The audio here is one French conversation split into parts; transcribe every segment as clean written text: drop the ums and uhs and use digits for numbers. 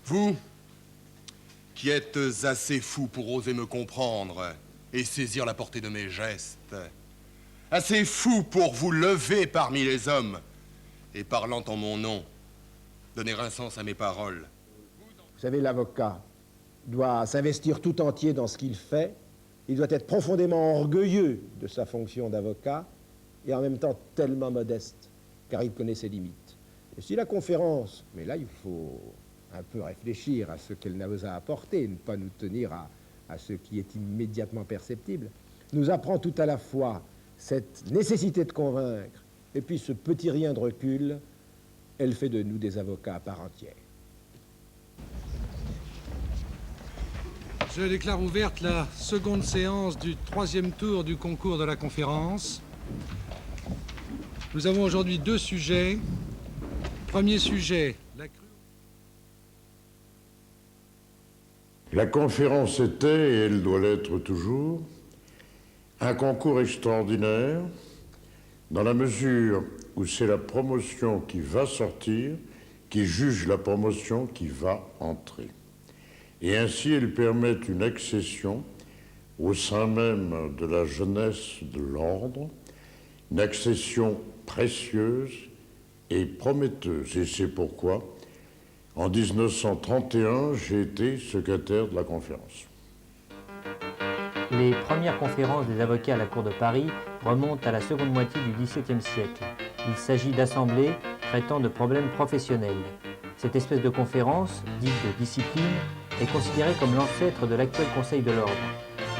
Vous, qui êtes assez fou pour oser me comprendre et saisir la portée de mes gestes, assez fou pour vous lever parmi les hommes et parlant en mon nom, donner un sens à mes paroles. Vous savez, l'avocat doit s'investir tout entier dans ce qu'il fait. Il doit être profondément orgueilleux de sa fonction d'avocat et en même temps tellement modeste, car il connaît ses limites. Et si la conférence, mais là il faut un peu réfléchir à ce qu'elle nous a apporté, ne pas nous tenir à ce qui est immédiatement perceptible, nous apprend tout à la fois cette nécessité de convaincre et puis ce petit rien de recul, elle fait de nous des avocats à part entière. Je déclare ouverte la seconde séance du 3e tour du concours de la conférence. Nous avons aujourd'hui 2 sujets. Premier sujet, La conférence était, et elle doit l'être toujours, un concours extraordinaire dans la mesure où c'est la promotion qui va sortir qui juge la promotion qui va entrer. Et ainsi, elle permet une accession au sein même de la jeunesse de l'ordre, une accession précieuse et prometteuse. Et c'est pourquoi, en 1931, j'ai été secrétaire de la conférence. Les premières conférences des avocats à la Cour de Paris remontent à la seconde moitié du XVIIe siècle. Il s'agit d'assemblées traitant de problèmes professionnels. Cette espèce de conférence, dite de discipline, est considérée comme l'ancêtre de l'actuel Conseil de l'Ordre.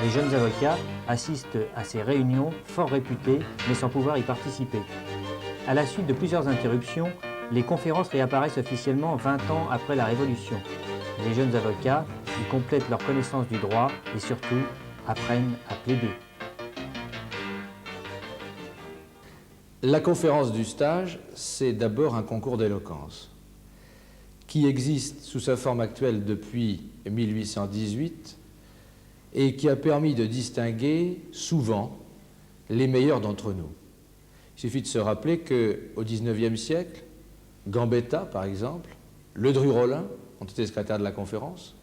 Les jeunes avocats assistent à ces réunions fort réputées, mais sans pouvoir y participer. À la suite de plusieurs interruptions, les conférences réapparaissent officiellement 20 ans après la Révolution. Les jeunes avocats y complètent leur connaissance du droit et surtout apprennent à plaider. La conférence du stage, c'est d'abord un concours d'éloquence qui existe sous sa forme actuelle depuis 1818 et qui a permis de distinguer souvent les meilleurs d'entre nous. Il suffit de se rappeler qu'au XIXe siècle, Gambetta, par exemple, Ledru-Rollin ont été secrétaires de la conférence.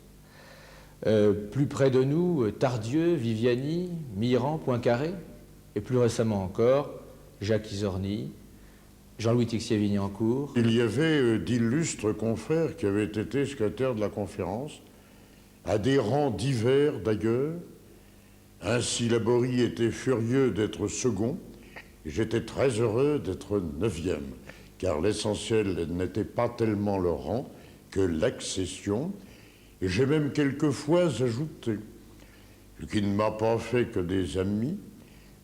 Plus près de nous, Tardieu, Viviani, Mirand, Poincaré, et plus récemment encore, Jacques Isorni, Jean-Louis Tixier-Vignancourt. Il y avait d'illustres confrères qui avaient été secrétaires de la conférence, à des rangs divers d'ailleurs. Ainsi, Laborie était furieux d'être second, et j'étais très heureux d'être 9e, car l'essentiel n'était pas tellement le rang que l'accession. Et j'ai même quelquefois ajouté, ce qui ne m'a pas fait que des amis,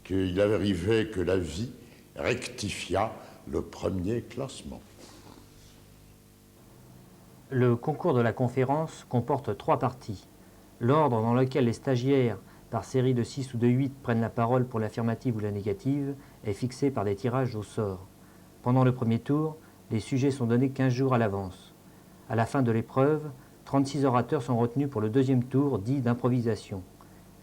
qu'il arrivait que la vie rectifia le premier classement. Le concours de la conférence comporte 3 parties. L'ordre dans lequel les stagiaires, par série de 6 ou de 8, prennent la parole pour l'affirmative ou la négative est fixé par des tirages au sort. Pendant le premier tour, les sujets sont donnés 15 jours à l'avance. À la fin de l'épreuve, 36 orateurs sont retenus pour le 2e tour, dit d'improvisation.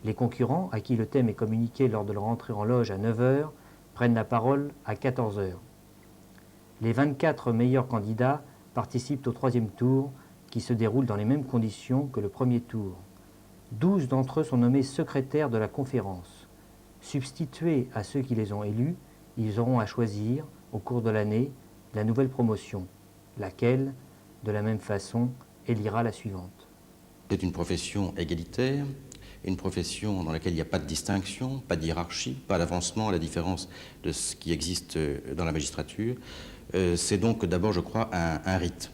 Les concurrents, à qui le thème est communiqué lors de leur entrée en loge à 9 h, prennent la parole à 14 h. Les 24 meilleurs candidats participent au 3e tour, qui se déroule dans les mêmes conditions que le premier tour. 12 d'entre eux sont nommés secrétaires de la conférence. Substitués à ceux qui les ont élus, ils auront à choisir, au cours de l'année, la nouvelle promotion, laquelle, de la même façon, élira la suivante. C'est une profession égalitaire, une profession dans laquelle il n'y a pas de distinction, pas de hiérarchie, pas d'avancement, à la différence de ce qui existe dans la magistrature. C'est donc d'abord, je crois, un rite.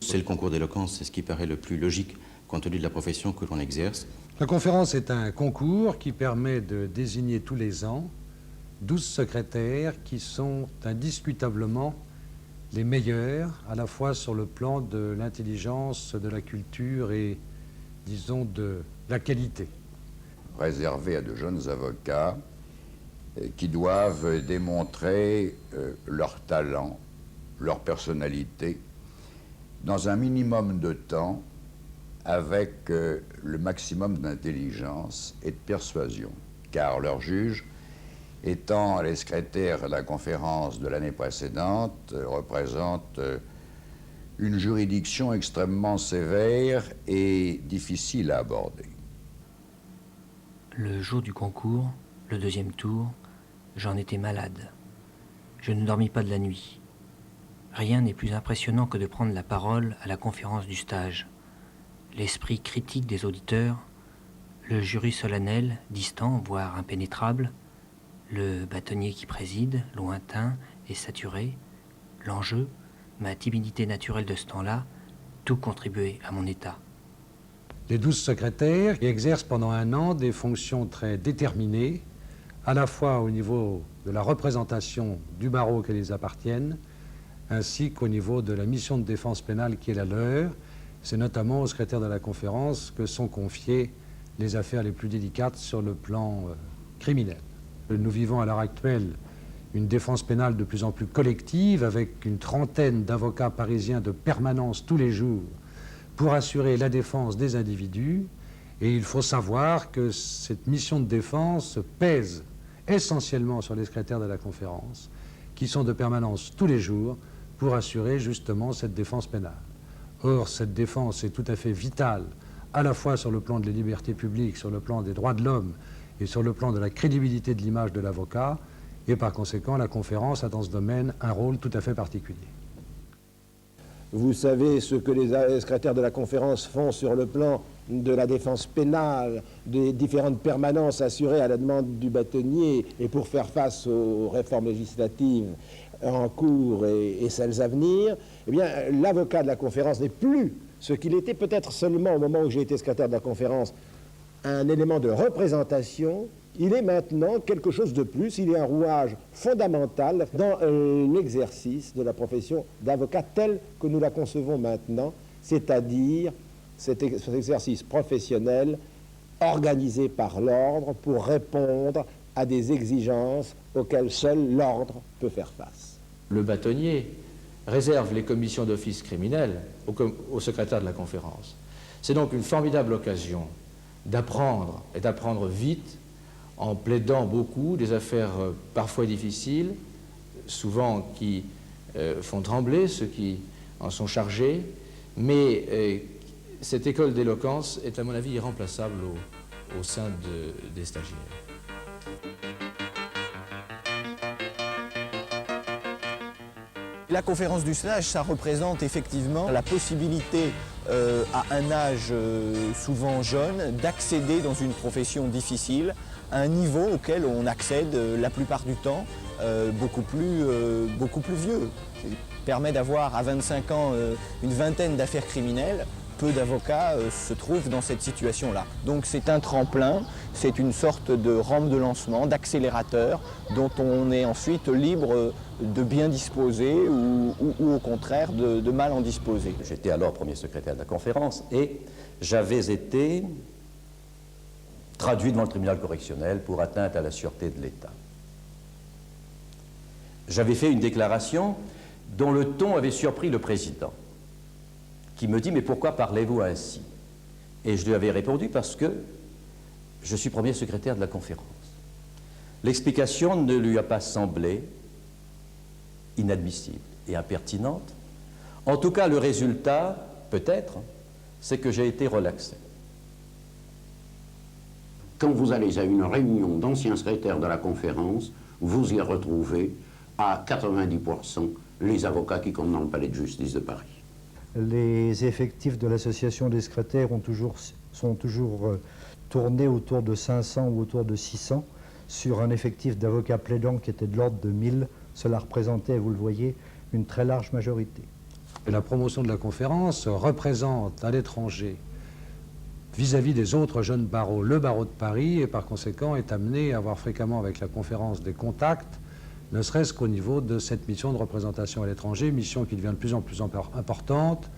C'est le concours d'éloquence, c'est ce qui paraît le plus logique compte tenu de la profession que l'on exerce. La conférence est un concours qui permet de désigner tous les ans 12 secrétaires qui sont indiscutablement les meilleurs, à la fois sur le plan de l'intelligence, de la culture et, disons, de la qualité. Réservé à de jeunes avocats qui doivent démontrer leur talent, leur personnalité, dans un minimum de temps, avec le maximum d'intelligence et de persuasion, car leurs juges, étant les secrétaires de la conférence de l'année précédente, représentent une juridiction extrêmement sévère et difficile à aborder. Le jour du concours, le deuxième tour, j'en étais malade. Je ne dormis pas de la nuit. Rien n'est plus impressionnant que de prendre la parole à la conférence du stage. L'esprit critique des auditeurs, le jury solennel, distant, voire impénétrable, le bâtonnier qui préside, lointain et saturé, l'enjeu, ma timidité naturelle de ce temps-là, tout contribuait à mon état. Les 12 secrétaires qui exercent pendant un an des fonctions très déterminées, à la fois au niveau de la représentation du barreau qui les appartiennent, ainsi qu'au niveau de la mission de défense pénale qui est la leur. C'est notamment au secrétaire de la conférence que sont confiées les affaires les plus délicates sur le plan criminel. Nous vivons à l'heure actuelle une défense pénale de plus en plus collective, avec une trentaine d'avocats parisiens de permanence tous les jours pour assurer la défense des individus. Et il faut savoir que cette mission de défense pèse essentiellement sur les secrétaires de la conférence, qui sont de permanence tous les jours pour assurer justement cette défense pénale. Or, cette défense est tout à fait vitale, à la fois sur le plan de la liberté publique, sur le plan des droits de l'homme et sur le plan de la crédibilité de l'image de l'avocat, et par conséquent, la conférence a dans ce domaine un rôle tout à fait particulier. Vous savez ce que les secrétaires de la conférence font sur le plan de la défense pénale, des différentes permanences assurées à la demande du bâtonnier et pour faire face aux réformes législatives en cours et celles à venir. Eh bien, l'avocat de la conférence n'est plus ce qu'il était peut-être seulement au moment où j'ai été secrétaire de la conférence, un élément de représentation. Il est maintenant quelque chose de plus, il est un rouage fondamental dans l'exercice de la profession d'avocat telle que nous la concevons maintenant, c'est-à-dire cet exercice professionnel organisé par l'ordre pour répondre à des exigences auxquelles seul l'ordre peut faire face. Le bâtonnier réserve les commissions d'office criminel au secrétaire de la conférence. C'est donc une formidable occasion d'apprendre, et d'apprendre vite, en plaidant beaucoup des affaires parfois difficiles, souvent qui font trembler ceux qui en sont chargés, mais cette école d'éloquence est à mon avis irremplaçable au sein des stagiaires. La conférence du stage, ça représente effectivement la possibilité à un âge souvent jeune d'accéder dans une profession difficile à un niveau auquel on accède la plupart du temps beaucoup plus vieux. Ça permet d'avoir à 25 ans une vingtaine d'affaires criminelles. Peu d'avocats se trouvent dans cette situation-là. Donc c'est un tremplin, c'est une sorte de rampe de lancement, d'accélérateur, dont on est ensuite libre de bien disposer ou au contraire de mal en disposer. J'étais alors premier secrétaire de la conférence et j'avais été traduit devant le tribunal correctionnel pour atteinte à la sûreté de l'État. J'avais fait une déclaration dont le ton avait surpris le président, qui me dit « Mais pourquoi parlez-vous ainsi ?» Et je lui avais répondu « Parce que je suis premier secrétaire de la conférence. » L'explication ne lui a pas semblé inadmissible et impertinente. En tout cas, le résultat, peut-être, c'est que j'ai été relaxé. Quand vous allez à une réunion d'anciens secrétaires de la conférence, vous y retrouvez à 90% les avocats qui comptent dans le palais de justice de Paris. Les effectifs de l'association des secrétaires sont toujours tournés autour de 500 ou autour de 600 sur un effectif d'avocats plaidants qui était de l'ordre de 1000. Cela représentait, vous le voyez, une très large majorité. La promotion de la conférence représente à l'étranger, vis-à-vis des autres jeunes barreaux, le barreau de Paris, et par conséquent est amené à avoir fréquemment avec la conférence des contacts, ne serait-ce qu'au niveau de cette mission de représentation à l'étranger, mission qui devient de plus en plus importante,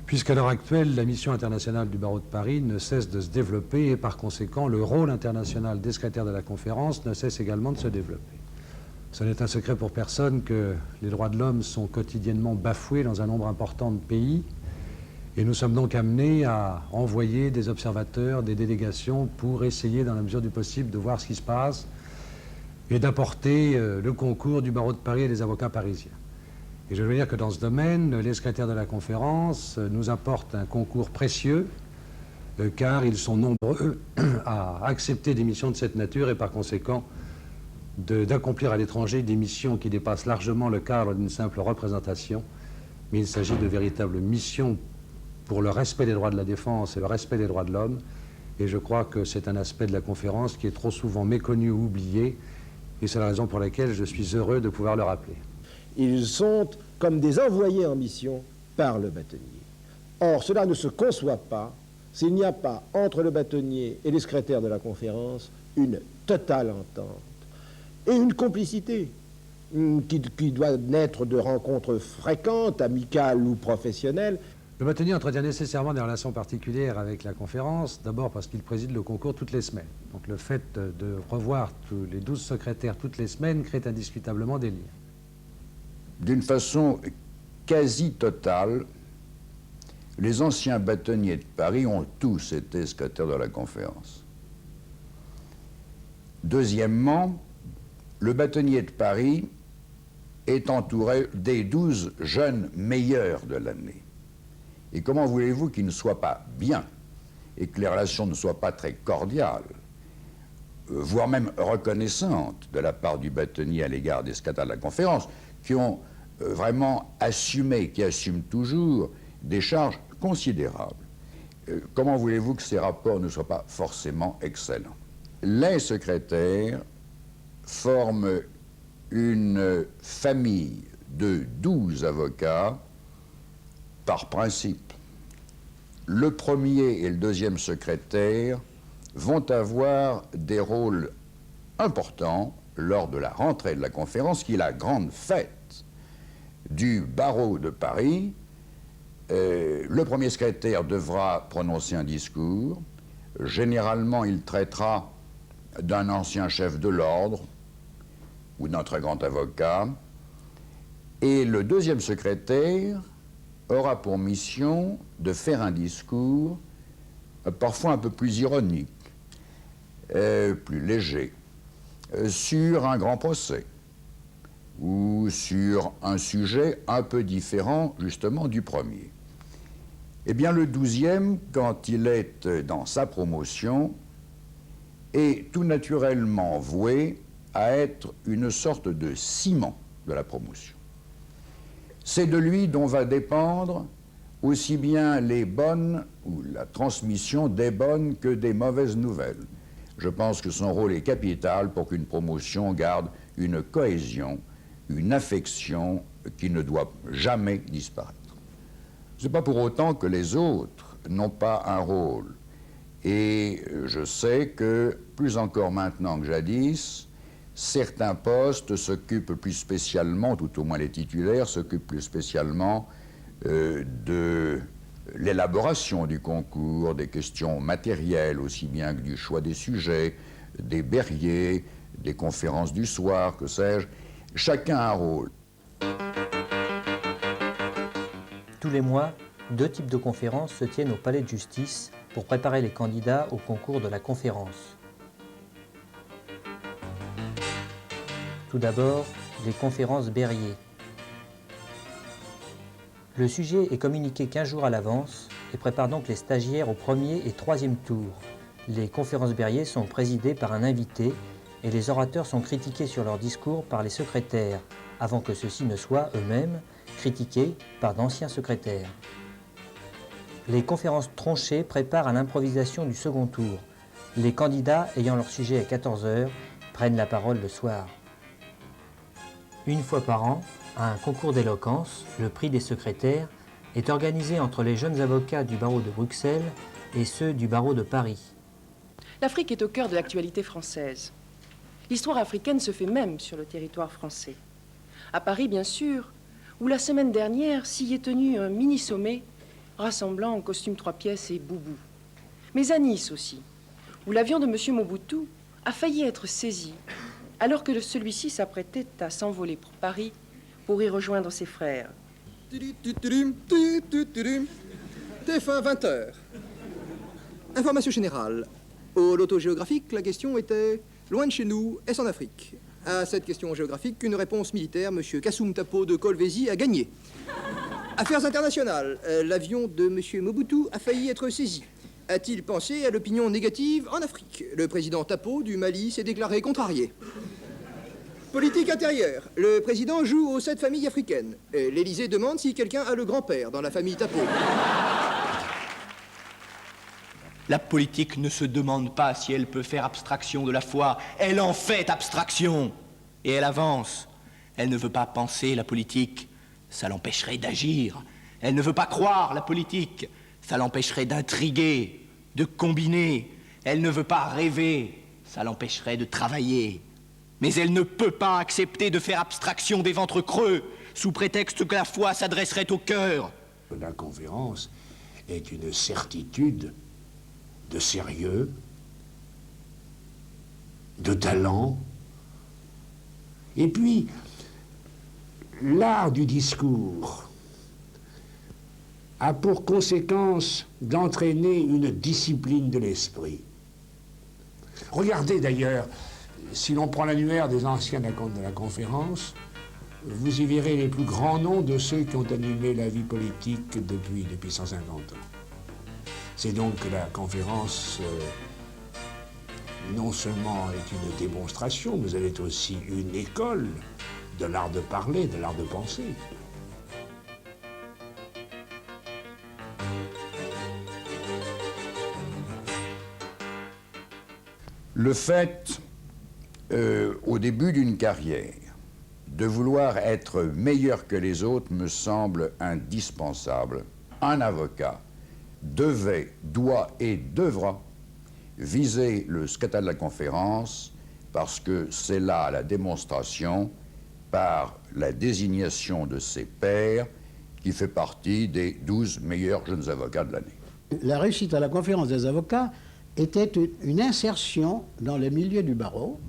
puisqu'à l'heure actuelle, la mission internationale du barreau de Paris ne cesse de se développer, et par conséquent, le rôle international des secrétaires de la conférence ne cesse également de se développer. Ce n'est un secret pour personne que les droits de l'homme sont quotidiennement bafoués dans un nombre important de pays, et nous sommes donc amenés à envoyer des observateurs, des délégations pour essayer, dans la mesure du possible, de voir ce qui se passe et d'apporter le concours du barreau de Paris et des avocats parisiens. Et je veux dire que dans ce domaine, les secrétaires de la conférence nous apportent un concours précieux, car ils sont nombreux à accepter des missions de cette nature et par conséquent d'accomplir à l'étranger des missions qui dépassent largement le cadre d'une simple représentation. Mais il s'agit de véritables missions pour le respect des droits de la défense et le respect des droits de l'homme. Et je crois que c'est un aspect de la conférence qui est trop souvent méconnu ou oublié. Et c'est la raison pour laquelle je suis heureux de pouvoir le rappeler. Ils sont comme des envoyés en mission par le bâtonnier. Or, cela ne se conçoit pas s'il n'y a pas entre le bâtonnier et les secrétaires de la conférence une totale entente et une complicité qui doit naître de rencontres fréquentes, amicales ou professionnelles. Le bâtonnier entretient nécessairement des relations particulières avec la conférence, d'abord parce qu'il préside le concours toutes les semaines. Donc le fait de revoir tous les 12 secrétaires toutes les semaines crée indiscutablement des liens. D'une façon quasi totale, les anciens bâtonniers de Paris ont tous été secrétaires de la conférence. Deuxièmement, le bâtonnier de Paris est entouré des 12 jeunes meilleurs de l'année. Et comment voulez-vous qu'ils ne soient pas bien et que les relations ne soient pas très cordiales, voire même reconnaissantes de la part du bâtonnier à l'égard des secrétaires de la conférence, qui ont vraiment assumé, qui assument toujours des charges considérables. Comment voulez-vous que ces rapports ne soient pas forcément excellents? Les secrétaires forment une famille de 12 avocats par principe. Le premier et le deuxième secrétaire vont avoir des rôles importants lors de la rentrée de la conférence, qui est la grande fête du barreau de Paris. Le premier secrétaire devra prononcer un discours. Généralement, il traitera d'un ancien chef de l'ordre ou d'un très grand avocat. Et le deuxième secrétaire aura pour mission de faire un discours parfois un peu plus ironique, plus léger, sur un grand procès ou sur un sujet un peu différent justement du premier. Eh bien, le 12e, quand il est dans sa promotion, est tout naturellement voué à être une sorte de ciment de la promotion. C'est de lui dont va dépendre aussi bien les bonnes ou la transmission des bonnes que des mauvaises nouvelles. Je pense que son rôle est capital pour qu'une promotion garde une cohésion, une affection qui ne doit jamais disparaître. Ce n'est pas pour autant que les autres n'ont pas un rôle. Et je sais que, plus encore maintenant que jadis, certains postes s'occupent plus spécialement, tout au moins les titulaires, s'occupent plus spécialement de l'élaboration du concours, des questions matérielles, aussi bien que du choix des sujets, des berriers, des conférences du soir, que sais-je. Chacun a un rôle. Tous les mois, 2 types de conférences se tiennent au palais de justice pour préparer les candidats au concours de la conférence. Tout d'abord, les conférences Berrier. Le sujet est communiqué 15 jours à l'avance et prépare donc les stagiaires au premier et troisième tour. Les conférences Berrier sont présidées par un invité et les orateurs sont critiqués sur leur discours par les secrétaires, avant que ceux-ci ne soient eux-mêmes critiqués par d'anciens secrétaires. Les conférences tranchées préparent à l'improvisation du second tour. Les candidats ayant leur sujet à 14 h prennent la parole le soir. Une fois par an, un concours d'éloquence, le prix des secrétaires, est organisé entre les jeunes avocats du barreau de Bruxelles et ceux du barreau de Paris. L'Afrique est au cœur de l'actualité française. L'histoire africaine se fait même sur le territoire français. À Paris, bien sûr, où la semaine dernière s'y est tenu un mini-sommet rassemblant en costume 3 pièces et boubou. Mais à Nice aussi, où l'avion de M. Mobutu a failli être saisi, alors que celui-ci s'apprêtait à s'envoler pour Paris pour y rejoindre ses frères. TF1, 20h. Information générale. Au loto géographique, la question était loin de chez nous, est-ce en Afrique? À cette question géographique, qu'une réponse militaire, M. Kassoum Tapo de Kolwezi a gagné. Affaires internationales. L'avion de M. Mobutu a failli être saisi. A-t-il pensé à l'opinion négative en Afrique? Le président Tapo du Mali s'est déclaré contrarié. Politique intérieure. Le président joue aux 7 familles africaines. L'Élysée demande si quelqu'un a le grand-père dans la famille Tapo. La politique ne se demande pas si elle peut faire abstraction de la foi. Elle en fait abstraction. Et elle avance. Elle ne veut pas penser la politique. Ça l'empêcherait d'agir. Elle ne veut pas croire la politique. Ça l'empêcherait d'intriguer, de combiner. Elle ne veut pas rêver. Ça l'empêcherait de travailler. Mais elle ne peut pas accepter de faire abstraction des ventres creux, sous prétexte que la foi s'adresserait au cœur. La conférence est une certitude de sérieux, de talent, et puis l'art du discours a pour conséquence d'entraîner une discipline de l'esprit. Regardez d'ailleurs, si l'on prend l'annuaire des anciens de la conférence, vous y verrez les plus grands noms de ceux qui ont animé la vie politique depuis 150 ans. C'est donc que la conférence, non seulement est une démonstration, mais elle est aussi une école de l'art de parler, de l'art de penser. Le fait, au début d'une carrière, de vouloir être meilleur que les autres me semble indispensable. Un avocat doit et devra viser le secrétaire de la conférence parce que c'est là la démonstration par la désignation de ses pairs qui fait partie des 12 meilleurs jeunes avocats de l'année. La réussite à la conférence des avocats était une insertion dans le milieu du barreau.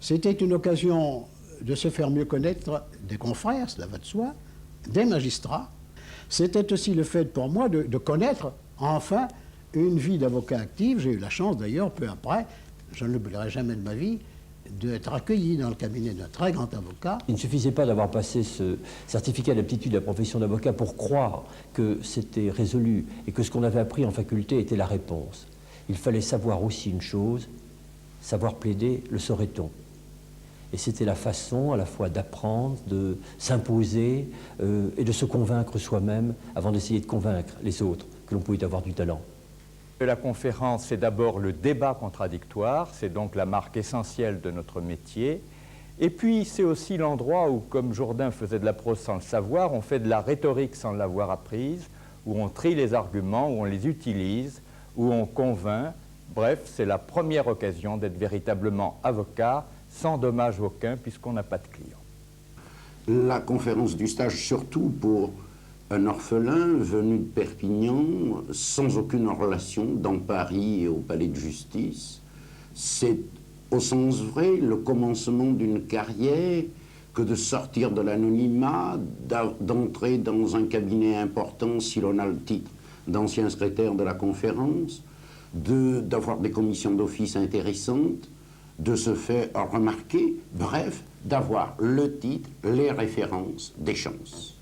C'était une occasion de se faire mieux connaître des confrères, cela va de soi, des magistrats. C'était aussi le fait pour moi de connaître enfin une vie d'avocat active. J'ai eu la chance d'ailleurs, peu après, je ne l'oublierai jamais de ma vie, d'être accueilli dans le cabinet d'un très grand avocat. Il ne suffisait pas d'avoir passé ce certificat d'aptitude à la profession d'avocat pour croire que c'était résolu et que ce qu'on avait appris en faculté était la réponse. Il fallait savoir aussi une chose, savoir plaider, le saurait-on. Et c'était la façon à la fois d'apprendre, de s'imposer et de se convaincre soi-même avant d'essayer de convaincre les autres que l'on pouvait avoir du talent. La conférence, c'est d'abord le débat contradictoire, c'est donc la marque essentielle de notre métier. Et puis, c'est aussi l'endroit où, comme Jourdain faisait de la prose sans le savoir, on fait de la rhétorique sans l'avoir apprise, où on trie les arguments, où on les utilise, où on convainc. Bref, c'est la première occasion d'être véritablement avocat, sans dommage aucun, puisqu'on n'a pas de clients. La conférence du stage, surtout pour un orphelin venu de Perpignan, sans aucune relation dans Paris et au palais de justice, c'est au sens vrai le commencement d'une carrière que de sortir de l'anonymat, d'entrer dans un cabinet important si l'on a le titre d'ancien secrétaire de la conférence, d'avoir des commissions d'office intéressantes, de se faire remarquer, bref, d'avoir le titre, les références, des chances.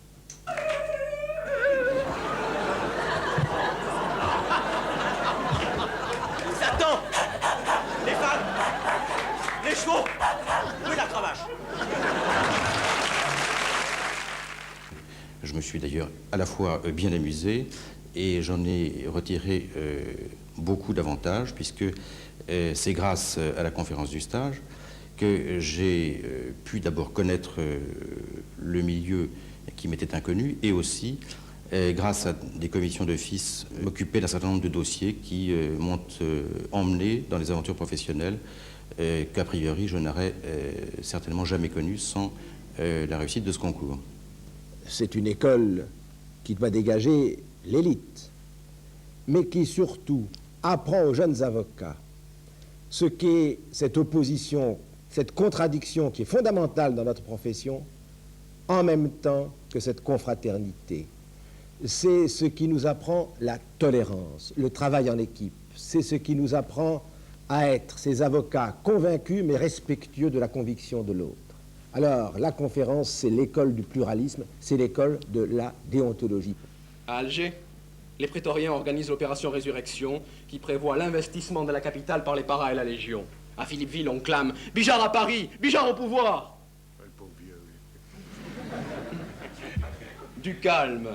Satan! Les femmes! Les chevaux! Oui, la cravache! Je me suis d'ailleurs à la fois bien amusé et j'en ai retiré beaucoup d'avantages puisque c'est grâce à la conférence du stage que j'ai pu d'abord connaître le milieu qui m'était inconnu et aussi, grâce à des commissions d'office, m'occuper d'un certain nombre de dossiers qui m'ont emmené dans les aventures professionnelles qu'a priori je n'aurais certainement jamais connues sans la réussite de ce concours. C'est une école qui doit dégager l'élite, mais qui surtout apprend aux jeunes avocats ce qu'est cette opposition, cette contradiction qui est fondamentale dans notre profession, en même temps que cette confraternité. C'est ce qui nous apprend la tolérance, le travail en équipe. C'est ce qui nous apprend à être ces avocats convaincus mais respectueux de la conviction de l'autre. Alors, la conférence, c'est l'école du pluralisme, c'est l'école de la déontologie. À Alger, les prétoriens organisent l'opération Résurrection qui prévoit l'investissement de la capitale par les paras et la Légion. À Philippeville, on clame « Bijard à Paris, Bijard au pouvoir !» Du calme.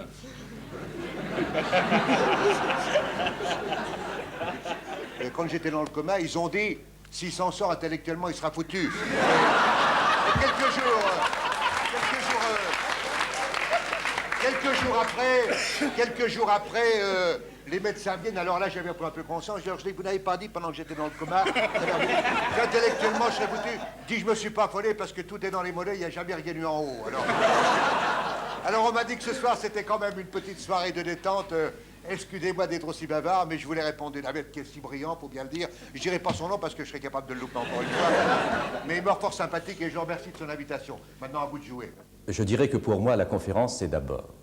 Et quand j'étais dans le coma, ils ont dit « S'il s'en sort intellectuellement, il sera foutu ». Et quelques jours après, les médecins viennent. Alors là, j'avais pris un peu conscience. Je dis, vous n'avez pas dit pendant que j'étais dans le coma qu'intellectuellement, je serais foutu. Je dis, je me suis pas affolé parce que tout est dans les mollets, il n'y a jamais rien eu en haut. Alors on m'a dit que ce soir, c'était quand même une petite soirée de détente. Excusez-moi d'être aussi bavard, mais je voulais répondre d'un mec qui est si brillant, faut bien le dire. Je dirai pas son nom parce que je serais capable de le louper encore une fois. Mais il est mort fort sympathique et je vous remercie de son invitation. Maintenant, à vous de jouer. Je dirais que pour moi, la conférence, c'est d'abord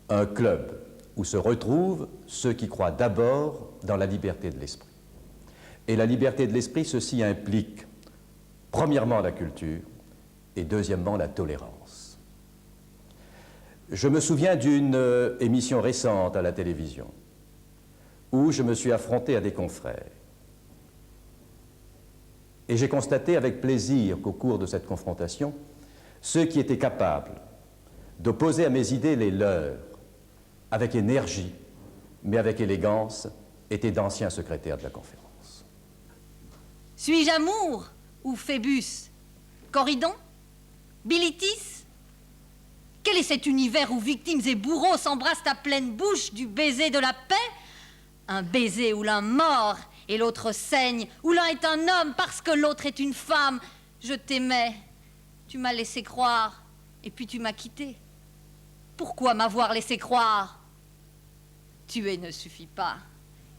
un club où se retrouvent ceux qui croient d'abord dans la liberté de l'esprit. Et la liberté de l'esprit, ceci implique, premièrement, la culture et deuxièmement, la tolérance. Je me souviens d'une émission récente à la télévision où je me suis affronté à des confrères. Et j'ai constaté avec plaisir qu'au cours de cette confrontation, ceux qui étaient capables d'opposer à mes idées les leurs avec énergie, mais avec élégance, étaient d'anciens secrétaires de la conférence. Suis-je Amour ou Phébus? Corydon? Bilitis? Quel est cet univers où victimes et bourreaux s'embrassent à pleine bouche du baiser de la paix? Un baiser où l'un mord et l'autre saigne, où l'un est un homme parce que l'autre est une femme. Je t'aimais, tu m'as laissé croire, et puis tu m'as quitté. Pourquoi m'avoir laissé croire? Tuer ne suffit pas.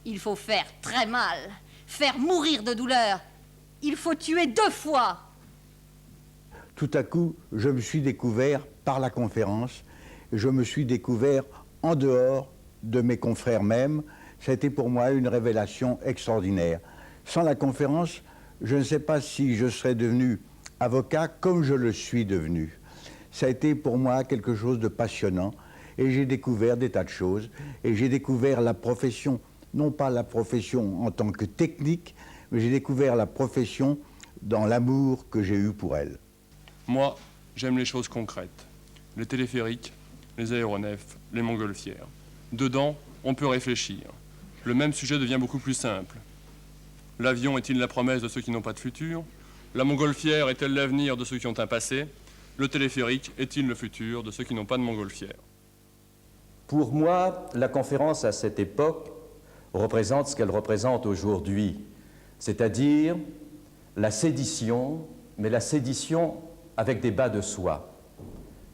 Il faut faire très mal, faire mourir de douleur. Il faut tuer 2 fois. Tout à coup, je me suis découvert par la conférence, je me suis découvert en dehors de mes confrères même. Ça a été pour moi une révélation extraordinaire. Sans la conférence, je ne sais pas si je serais devenu avocat comme je le suis devenu. Ça a été pour moi quelque chose de passionnant et j'ai découvert des tas de choses et j'ai découvert la profession, non pas la profession en tant que technique, mais j'ai découvert la profession dans l'amour que j'ai eu pour elle. Moi, j'aime les choses concrètes. Les téléphériques, les aéronefs, les montgolfières. Dedans, on peut réfléchir. Le même sujet devient beaucoup plus simple. L'avion est-il la promesse de ceux qui n'ont pas de futur? La montgolfière est-elle l'avenir de ceux qui ont un passé? Le téléphérique est-il le futur de ceux qui n'ont pas de montgolfière? Pour moi, la conférence à cette époque représente ce qu'elle représente aujourd'hui, c'est-à-dire la sédition, mais la sédition avec des bas de soie.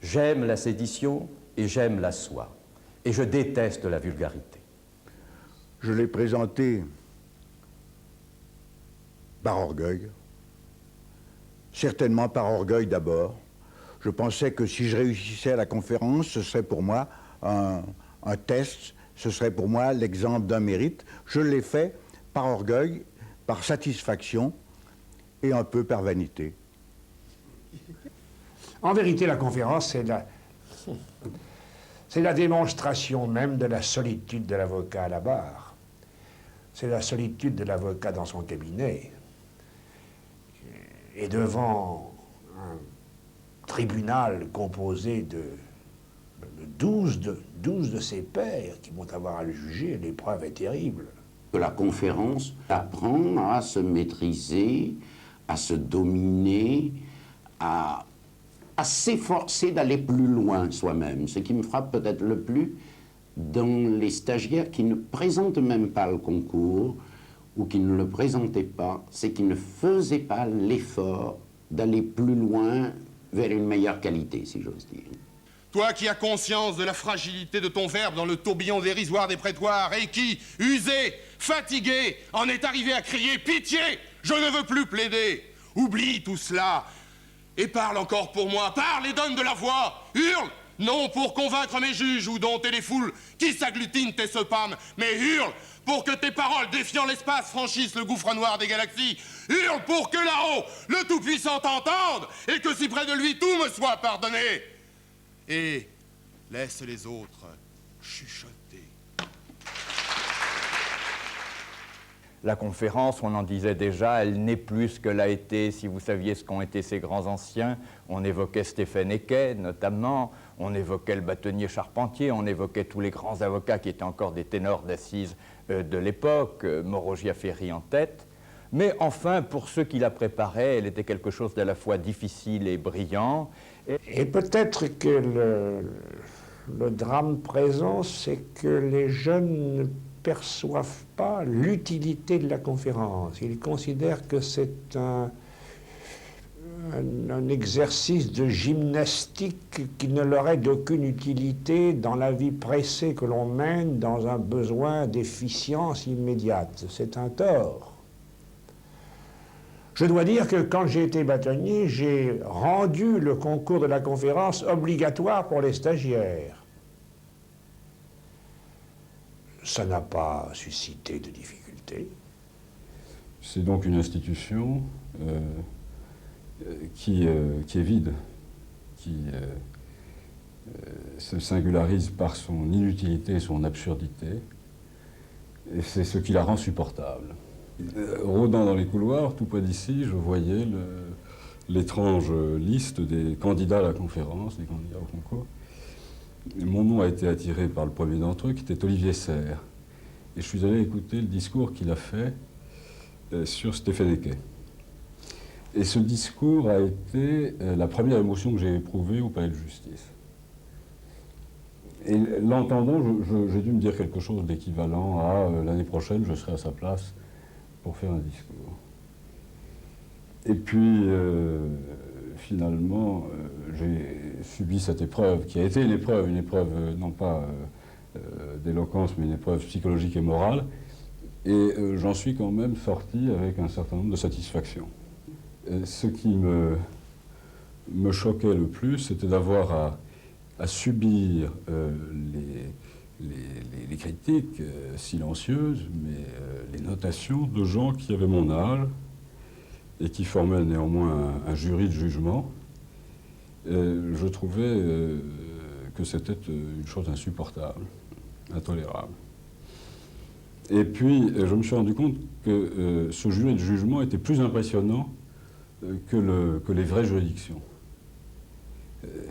J'aime la sédition et j'aime la soie. Et je déteste la vulgarité. Je l'ai présenté par orgueil, certainement par orgueil d'abord. Je pensais que si je réussissais à la conférence, ce serait pour moi un test, ce serait pour moi l'exemple d'un mérite. Je l'ai fait par orgueil, par satisfaction et un peu par vanité. En vérité, la conférence, c'est la démonstration même de la solitude de l'avocat à la barre. C'est la solitude de l'avocat dans son cabinet. Et devant un tribunal composé de 12 de ses pairs qui vont avoir à le juger, l'épreuve est terrible. La conférence apprend à se maîtriser, à se dominer, à s'efforcer d'aller plus loin soi-même. Ce qui me frappe peut-être le plus dans les stagiaires qui ne présentent même pas le concours ou qui ne le présentaient pas, c'est qu'ils ne faisaient pas l'effort d'aller plus loin vers une meilleure qualité, si j'ose dire. Toi qui as conscience de la fragilité de ton verbe dans le tourbillon dérisoire des prétoires et qui, usé, fatigué, en est arrivé à crier « Pitié, je ne veux plus plaider !» Oublie tout cela et parle encore pour moi, parle et donne de la voix, hurle, non pour convaincre mes juges ou dompter les foules qui s'agglutinent et se pâment, mais hurle pour que tes paroles défiant l'espace franchissent le gouffre noir des galaxies. Hurle pour que là-haut, le Tout-Puissant t'entende et que si près de lui tout me soit pardonné. Et laisse les autres chuchoter. La conférence, on en disait déjà, elle n'est plus ce qu'elle a été. Si vous saviez ce qu'ont été ces grands anciens, on évoquait Stéphane Eckay, notamment, on évoquait le bâtonnier Charpentier, on évoquait tous les grands avocats qui étaient encore des ténors d'assises de l'époque, Moreau-Giaféry en tête. Mais enfin, pour ceux qui la préparaient, elle était quelque chose d'à la fois difficile et brillant. Et peut-être que le drame présent, c'est que les jeunes ne perçoivent pas l'utilité de la conférence. Ils considèrent que c'est un exercice de gymnastique qui ne leur est d'aucune utilité dans la vie pressée que l'on mène dans un besoin d'efficience immédiate. C'est un tort. Je dois dire que quand j'ai été bâtonnier, j'ai rendu le concours de la conférence obligatoire pour les stagiaires. Ça n'a pas suscité de difficultés. C'est donc une institution qui est vide, qui se singularise par son inutilité et son absurdité, et c'est ce qui la rend supportable. Rôdant dans les couloirs, tout près d'ici, je voyais l'étrange liste des candidats à la conférence, des candidats au concours. Et mon nom a été attiré par le premier d'entre eux, qui était Olivier Serre. Et je suis allé écouter le discours qu'il a fait sur Stéphane Eckay. Et ce discours a été la première émotion que j'ai éprouvée au palais de justice. Et l'entendant, j'ai dû me dire quelque chose d'équivalent à l'année prochaine, je serai à sa place pour faire un discours. Et puis, finalement, j'ai subi cette épreuve, qui a été une épreuve non pas d'éloquence, mais une épreuve psychologique et morale, et j'en suis quand même sorti avec un certain nombre de satisfactions. Ce qui me choquait le plus, c'était d'avoir à subir les critiques silencieuses, mais les notations de gens qui avaient mon âge et qui formaient néanmoins un jury de jugement. Je trouvais que c'était une chose insupportable, intolérable. Et puis, je me suis rendu compte que ce jury de jugement était plus impressionnant que les vraies juridictions.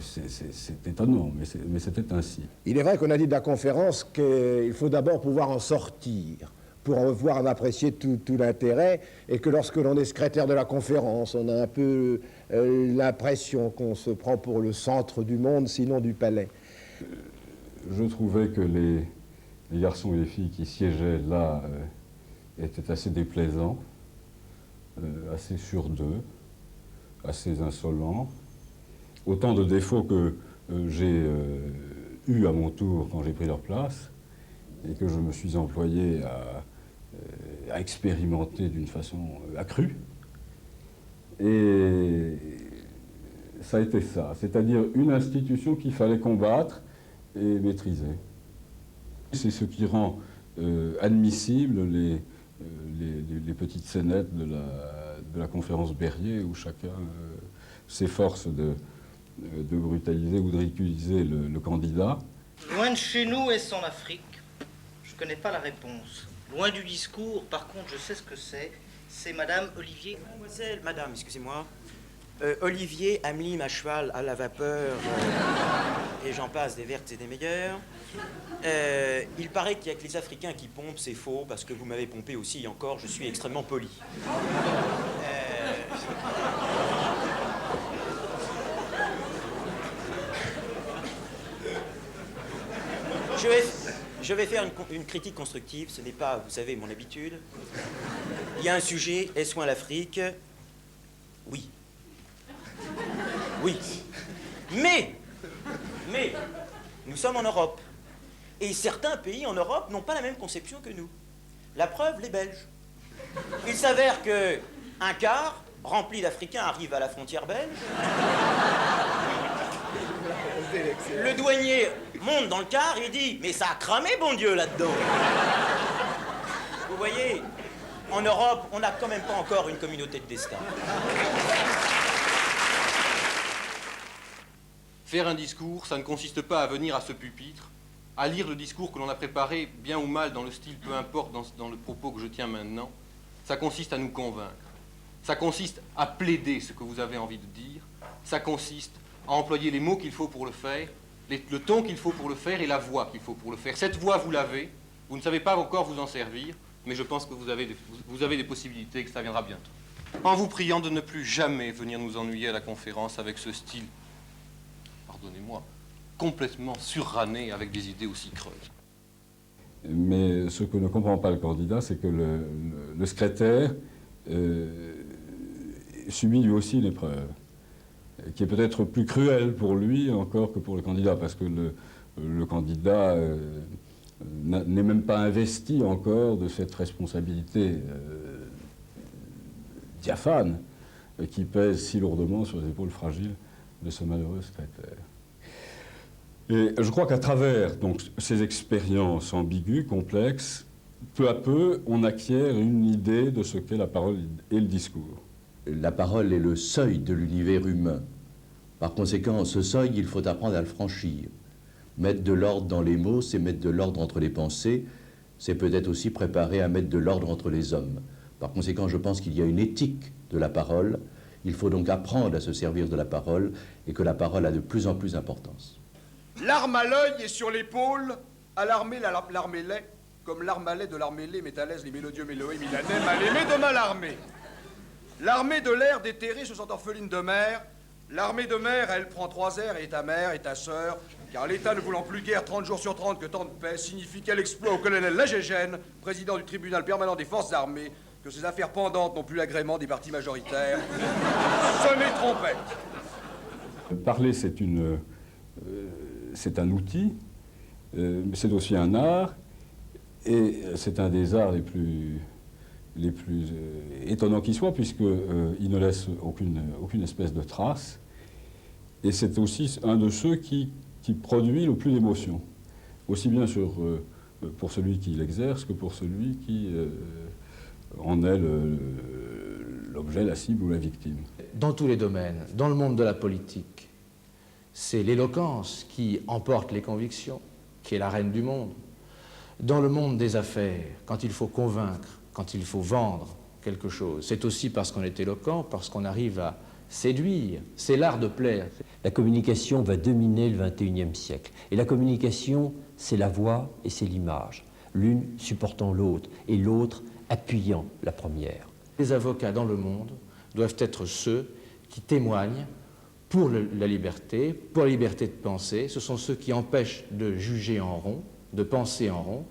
C'est étonnant, mais c'était ainsi. Il est vrai qu'on a dit de la conférence qu'il faut d'abord pouvoir en sortir pour en voir en apprécier tout l'intérêt, et que lorsque l'on est secrétaire de la conférence, on a un peu l'impression qu'on se prend pour le centre du monde, sinon du palais. Je trouvais que les garçons et les filles qui siégeaient là étaient assez déplaisants, assez sûrs d'eux, assez insolents. Autant de défauts que j'ai eu à mon tour quand j'ai pris leur place, et que je me suis employé à expérimenter d'une façon accrue. Et ça a été ça, c'est-à-dire une institution qu'il fallait combattre et maîtriser. C'est ce qui rend admissible les petites scénettes de la conférence Berryer, où chacun s'efforce de brutaliser ou de ridiculiser le candidat. Loin de chez nous, est-ce en Afrique? Je connais pas la réponse. Loin du discours, par contre, je sais ce que c'est. C'est Madame Olivier. Mademoiselle, Madame, excusez-moi. Olivier, Ameline à cheval à la vapeur, et j'en passe des vertes et des meilleures. Il paraît qu'il y a que les Africains qui pompent, c'est faux, parce que vous m'avez pompé aussi, et encore, je suis extrêmement poli. Je vais faire une critique constructive, ce n'est pas, vous savez, mon habitude. Il y a un sujet, est-ce loin l'Afrique? Oui. Oui. Mais, nous sommes en Europe. Et certains pays en Europe n'ont pas la même conception que nous. La preuve, les Belges. Il s'avère qu'un car rempli d'Africains arrive à la frontière belge. Le douanier monte dans le car et dit « Mais ça a cramé, bon Dieu, là-dedans !» Vous voyez, en Europe, on n'a quand même pas encore une communauté de destin. Faire un discours, ça ne consiste pas à venir à ce pupitre, à lire le discours que l'on a préparé, bien ou mal, dans le style, peu importe, dans le propos que je tiens maintenant. Ça consiste à nous convaincre. Ça consiste à plaider ce que vous avez envie de dire. Ça consiste à employer les mots qu'il faut pour le faire, le ton qu'il faut pour le faire et la voix qu'il faut pour le faire. Cette voix, vous l'avez. Vous ne savez pas encore vous en servir, mais je pense que vous avez des possibilités et que ça viendra bientôt. En vous priant de ne plus jamais venir nous ennuyer à la conférence avec ce style, pardonnez-moi, complètement surranné avec des idées aussi creuses. Mais ce que ne comprend pas le candidat, c'est que le secrétaire subit lui aussi une épreuve, qui est peut-être plus cruelle pour lui encore que pour le candidat, parce que le candidat n'est même pas investi encore de cette responsabilité diaphane qui pèse si lourdement sur les épaules fragiles de ce malheureux secrétaire. Et je crois qu'à travers donc, ces expériences ambiguës, complexes, peu à peu, on acquiert une idée de ce qu'est la parole et le discours. La parole est le seuil de l'univers humain. Par conséquent, ce seuil, il faut apprendre à le franchir. Mettre de l'ordre dans les mots, c'est mettre de l'ordre entre les pensées, c'est peut-être aussi préparer à mettre de l'ordre entre les hommes. Par conséquent, je pense qu'il y a une éthique de la parole. Il faut donc apprendre à se servir de la parole et que la parole a de plus en plus d'importance. L'arme à l'œil et sur l'épaule, à l'armée, l'armée l'est, comme l'arme à lait de l'armée lait, métalèse, les mélodieux méloé, milanais, mal aimé de mal armé. L'armée de l'air déterrée se sent orpheline de mer. L'armée de mer, elle prend 3 airs et ta mère et ta sœur, car l'État ne voulant plus guère 30 jours sur 30 que tant de paix, signifie qu'elle exploit au colonel Lagégène, président du tribunal permanent des forces armées, que ses affaires pendantes n'ont plus l'agrément des partis majoritaires. Sonnez trompette. Parler, c'est un outil, mais c'est aussi un art, et c'est un des arts les plus étonnants qui soient, puisqu'il ne laisse aucune espèce de trace, et c'est aussi un de ceux qui produit le plus d'émotions, aussi bien pour celui qui l'exerce que pour celui qui en est l'objet, la cible ou la victime. Dans tous les domaines, dans le monde de la politique, c'est l'éloquence qui emporte les convictions, qui est la reine du monde. Dans le monde des affaires, quand il faut convaincre, quand il faut vendre quelque chose, c'est aussi parce qu'on est éloquent, parce qu'on arrive à séduire. C'est l'art de plaire. La communication va dominer le XXIe siècle. Et la communication, c'est la voix et c'est l'image. L'une supportant l'autre et l'autre appuyant la première. Les avocats dans le monde doivent être ceux qui témoignent pour la liberté de penser. Ce sont ceux qui empêchent de juger en rond, de penser en rond.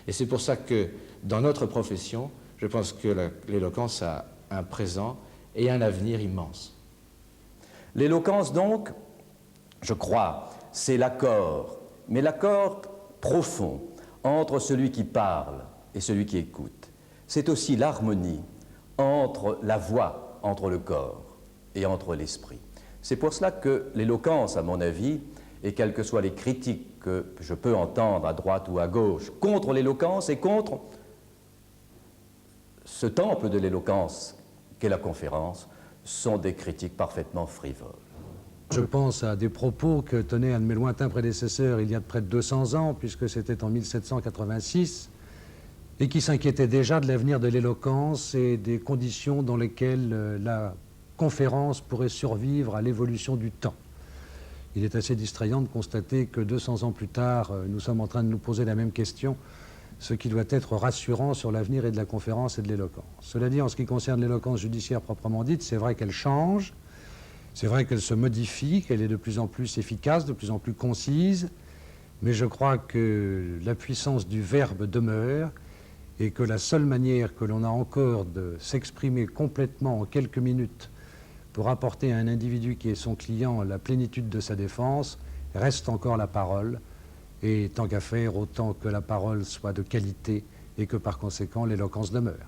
Et c'est pour ça que, dans notre profession, je pense que l'éloquence a un présent et un avenir immense. L'éloquence, donc, je crois, c'est l'accord, mais l'accord profond entre celui qui parle et celui qui écoute. C'est aussi l'harmonie entre la voix, entre le corps et entre l'esprit. C'est pour cela que l'éloquence, à mon avis, et quelles que soient les critiques que je peux entendre à droite ou à gauche contre l'éloquence et contre ce temple de l'éloquence qu'est la conférence, sont des critiques parfaitement frivoles. Je pense à des propos que tenait un de mes lointains prédécesseurs il y a près de 200 ans, puisque c'était en 1786, et qui s'inquiétait déjà de l'avenir de l'éloquence et des conditions dans lesquelles la conférence pourrait survivre à l'évolution du temps. Il est assez distrayant de constater que 200 ans plus tard, nous sommes en train de nous poser la même question, ce qui doit être rassurant sur l'avenir et de la conférence et de l'éloquence. Cela dit, en ce qui concerne l'éloquence judiciaire proprement dite, c'est vrai qu'elle change, c'est vrai qu'elle se modifie, qu'elle est de plus en plus efficace, de plus en plus concise, mais je crois que la puissance du verbe demeure et que la seule manière que l'on a encore de s'exprimer complètement en quelques minutes pour apporter à un individu qui est son client la plénitude de sa défense reste encore la parole, et tant qu'à faire, autant que la parole soit de qualité et que par conséquent l'éloquence demeure.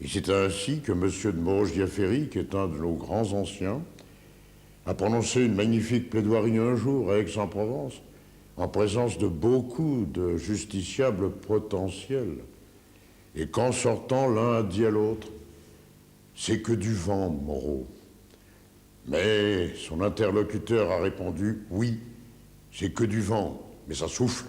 Et c'est ainsi que M. de Moroche-Diaféry, qui est un de nos grands anciens, a prononcé une magnifique plaidoirie un jour à Aix-en-Provence, en présence de beaucoup de justiciables potentiels. Et qu'en sortant, l'un a dit à l'autre, « C'est que du vent, Moreau. » Mais son interlocuteur a répondu, « Oui, c'est que du vent, mais ça souffle. »